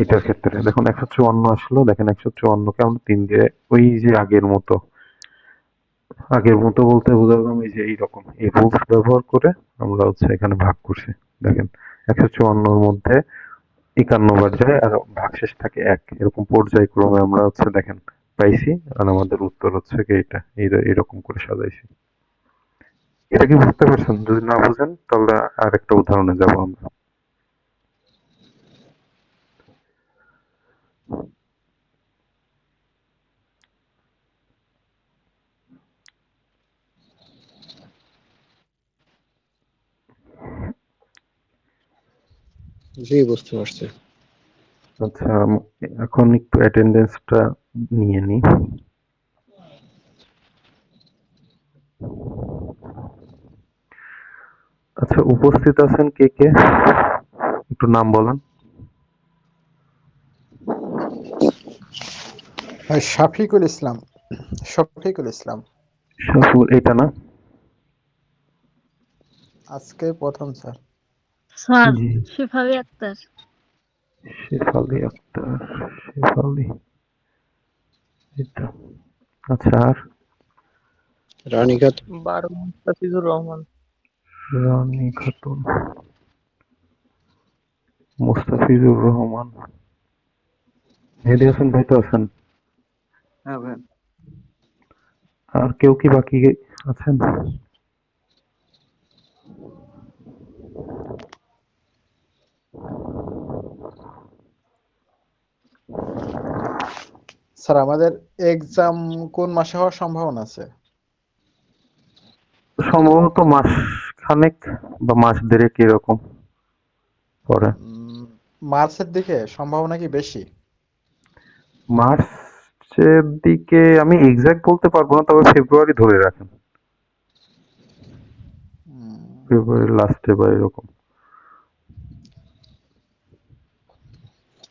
এটার ক্ষেত্রে দেখুন 154 আসলো, দেখেন 154কে আমরা 3 দিয়ে ওই যে আগের মতো বলতে বোঝালাম এই যে এইরকম এই রুলস ব্যবহার করে আমরা হচ্ছে এখানে ভাগ করছি। দেখেন 154র মধ্যে 51 বার যায় আর ভাগশেষ থাকে 1, এরকম পর্যায়ক্রমে আমরা হচ্ছে দেখেন পাইছি, আর আমাদের উত্তর হচ্ছে কি এটা এরকম করে সাজাইছি। এটা কি বুঝতে পারছেন? যদি না বুঝেন তাহলে আর একটা উদাহরণে যাবো আমরা। জি, বুঝতে পারছি। আচ্ছা, এখন একটু অ্যাটেন্ডেন্সটা নিয়ে নিই। আচ্ছা, উপস্থিত আছেন কে কে? একটু নাম বলেন। শফিকুল ইসলাম। শফিকুল ইসলাম। শাফুল, এটা না? আজকে প্রথম স্যার। স্যার জি। শেফালি আক্তার। শেফালি আক্তার। শেফালি, এটা। আচ্ছা, আর? রানীঘাট। 12 মুস্তাফিজুর রহমান। রানী খাতুন, মুস্তাফিজুর রহমান। মেহেদী হাসান ভাই তো আছেন? হ্যাঁ ভাই। আর কেউ কি বাকি আছেন? স্যার আমাদের এক্সাম কোন মাসে হওয়ার সম্ভাবনা আছে? সম্ভবত মাস খানেক বা মাস দেড়েক এরকম পরে। মার্চের দিকে সম্ভাবনা কি বেশি? মার্চের দিকে আমি এক্সাক্ট বলতে পারবো না, তবে ফেব্রুয়ারি ধরে রাখেন। উম, ফেব্রুয়ারির লাস্টে বা এরকম।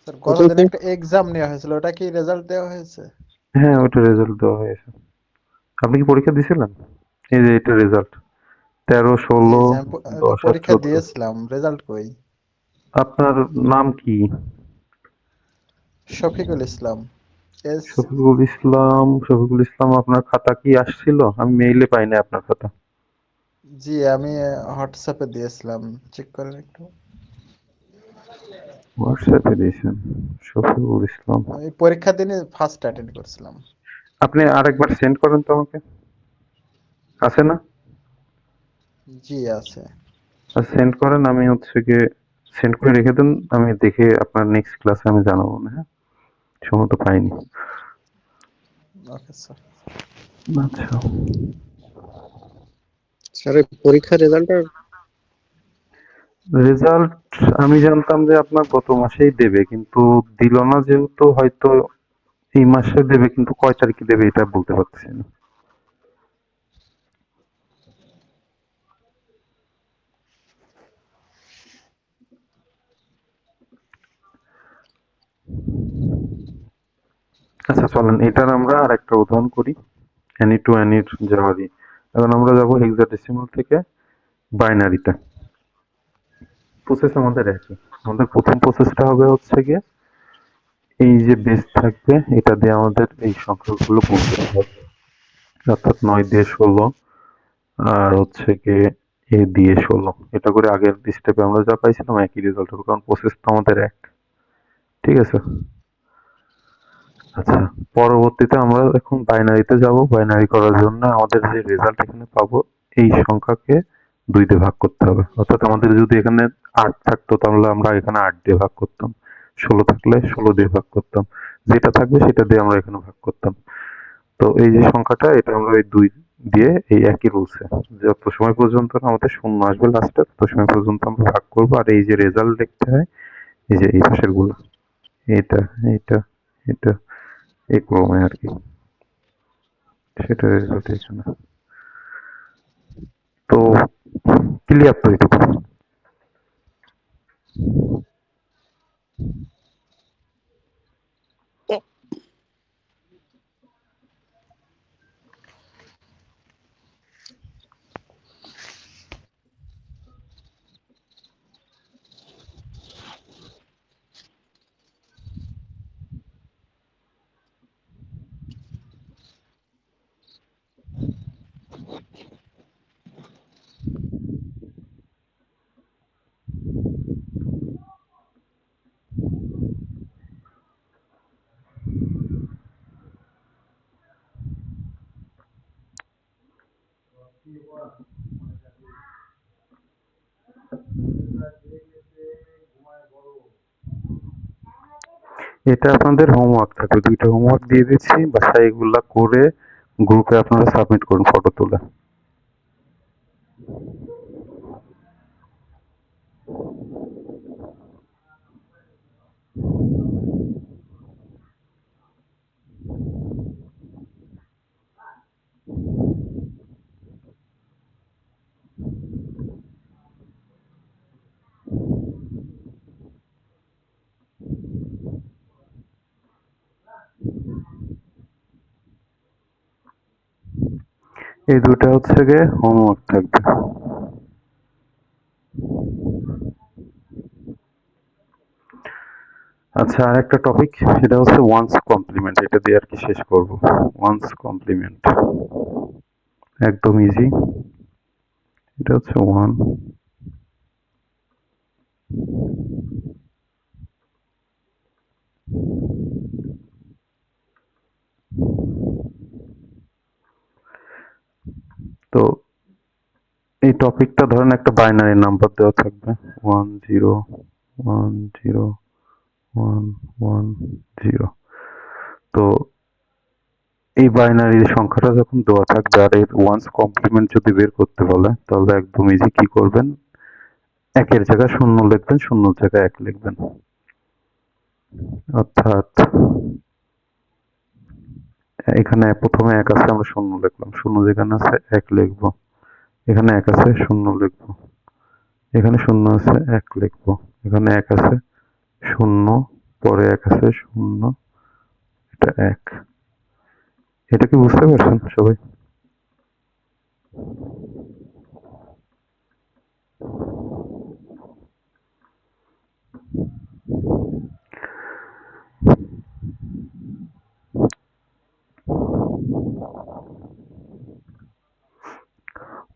স্যার ওটাই গতদিন তো। একটা এক্সাম নেওয়া হয়েছিল, ওটা কি রেজাল্ট দেওয়া হয়েছে? হ্যাঁ, ওটা রেজাল্ট দেওয়া হয়েছে। আপনি কি পরীক্ষা দিয়েছিলেন? এই যে এটা রেজাল্ট 13, জি 16, জি, আমি তো 10 আর পরীক্ষা 14। দিয়েছিলাম, রেজাল্ট কই? আপনার নাম কি? শফিকুল ইসলাম। এস। শফিকুল ইসলাম, আপনার খাতা কি আসছিল? আমি মেইলে পাইনি আপনার খাতা। জি আমি হোয়াটসঅ্যাপে দিয়েছিলাম, চেক করেন একটু। হোয়াটসঅ্যাপে দিয়েছেন? শফিকুল ইসলাম। আমি পরীক্ষার দিনে ফার্স্ট অ্যাটেন্ড করছিলাম। আপনি আরেকবার সেন্ড করেন তো আমাকে, আছে না? জি আছে। আর সেন্ড করেন, আমি হচ্ছে গিয়ে সেন্ড করে রেখে দেন, আমি দেখে আপনার নেক্সট ক্লাসে আমি জানাবো না, হ্যাঁ? সম্ভবত পাইনি। Okay sir. আচ্ছা, স্যার এই পরীক্ষার রেজাল্টটা রেজাল্ট আমি জানতাম যে আপনার গত মাসেই দেবে, কিন্তু দিল না, যেহেতু হয়তো এই মাসে দেবে, কিন্তু কয় তারিখে দেবে এটা বলতে পারছি না। আচ্ছা, চলেন এটার আমরা আর একটা উদাহরণ করি। অ্যানি টু অ্যানির যাওয়ারই, এখন আমরা যাবো হেক্সাডেসিমাল থেকে বাইনারিতে। প্রসেস আমাদের একই। আমাদের প্রথম প্রসেসটা হবে হচ্ছে গিয়ে এই যে বেস থাকবে, এটা দিয়ে আমাদের এই সংখ্যাগুলো গুণ করতে হবে। অর্থাৎ 9 দিয়ে 16 আর হচ্ছে গিয়ে দিয়ে 16, এটা করে আগের স্টেপে আমরা যা পাইছিলাম একই রেজাল্ট হবে, কারণ প্রসেস তো আমাদের এক। ঠিক আছে? আচ্ছা, পরবর্তীতে আমরা এখন বাইনারিতে যাব। বাইনারি করার জন্য আমাদের যে রেজাল্ট এখানে পাবো, এই সংখ্যাকে 2 দিয়ে ভাগ করতে হবে। অর্থাৎ আমাদের যদি এখানে 8 থাকতো তাহলে আমরা এখানে 8 দিয়ে ভাগ করতাম, 16 থাকলে 16 দিয়ে ভাগ করতাম, যেটা থাকবে সেটা দিয়ে আমরা এখানে ভাগ করতাম। তো এই যে সংখ্যাটা, এটা আমরা এই 2 দিয়ে এই একই রুলসে যত সময় পর্যন্ত না আমাদের শূন্য আসবে লাস্টে, তত সময় পর্যন্ত আমরা ভাগ করবো। আর এই যে রেজাল্ট দেখতে হয়, এই যে এই পাশের গুলো, এটা, এটা, এটা, এই ক্রমে আর কি, সেটা রেজাল্ট এখানে। তো ক্লিয়ার তো এটুকু? এটা আপনাদের হোমওয়ার্ক থাকবে, 2টা হোমওয়ার্ক দিয়ে দিচ্ছি, বাসায় এগুলা করে গ্রুপে আপনারা সাবমিট করুন ফটো তুলে। এই 2টা হচ্ছে গিয়ে হোমওয়ার্ক থাকবে। আচ্ছা, আর একটা টপিক, সেটা হচ্ছে ওয়ান্স কমপ্লিমেন্ট। এটা দিয়ে আর কি শেষ করব। ওয়ান্স কমপ্লিমেন্ট একদম ইজি। এটা হচ্ছে ওয়ান, তো এই টপিকটা ধরেন একটা বাইনারি নাম্বার দেওয়া থাকবে 10101110। তো এই বাইনারি সংখ্যাটা যখন দেওয়া থাকবে আর এর ওয়ান্স কমপ্লিমেন্ট যদি বের করতে বলে, তাহলে একদম ইজি। কি করবেন, একের জায়গায় 0 লিখবেন, 0 জায়গায় 1 লিখবেন। অর্থাৎ এখানে প্রথমে 1 আছে, আমরা 0 লিখলাম, 0 যেখানে আছে 1 লিখবো, এখানে 1 আছে 0 লিখবো, এখানে 0 আছে 1 লিখবো, এখানে 1 আছে 0, পরে 1 আছে 0, এটা 1। এটা কি বুঝতে পারছেন সবাই?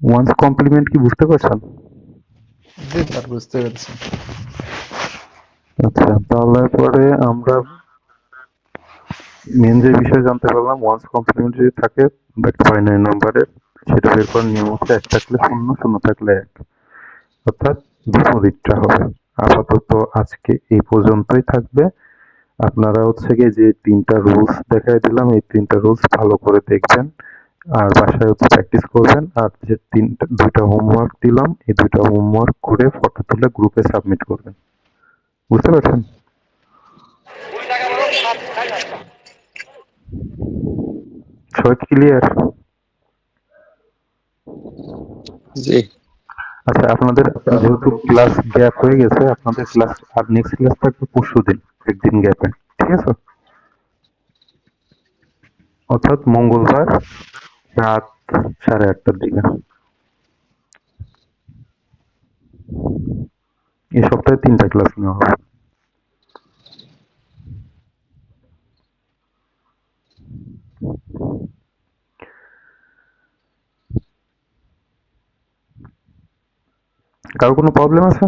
ওয়ান্স কমপ্লিমেন্ট কি বুঝতে পারছেন? জি স্যার, বুঝতে পেরেছি। আচ্ছা, তাহলে পরে আমরা মেন যে বিষয় জানতে পারলাম, ওয়ান্স কমপ্লিমেন্ট যদি থাকে একটা বাইনারি নাম্বারের, সেটা বের করার নিয়ম হচ্ছে 1 থাকলে 0, 0 থাকলে 1, অর্থাৎ বিপরীতটা হবে। আপাতত আজকে এই পর্যন্তই থাকবে। আপনারা হচ্ছে গিয়ে যে 3টা রুলস দেখাই দিলাম, এই 3টা রুলস ভালো করে দেখবেন আর বাসায় হচ্ছে প্র্যাকটিস করবেন। আর যে 2টা হোমওয়ার্ক দিলাম, এই 2টা হোমওয়ার্ক করে ফটো তুলে গ্রুপে সাবমিট করবেন। বুঝতে পারছেন? সবাই ক্লিয়ার? জি। আচ্ছা, আপনাদের যেহেতু ক্লাস গ্যাপ হয়ে গেছে, আপনাদের ক্লাস আর নেক্সট ক্লাস থাকবে পরশুদিন, একদিন গ্যাপে, ঠিক আছে? অর্থাৎ মঙ্গলবার রাত 8:30টার দিকে। এই সপ্তাহে 3টা ক্লাস নেওয়া হবে। কারো কোনো প্রবলেম আছে?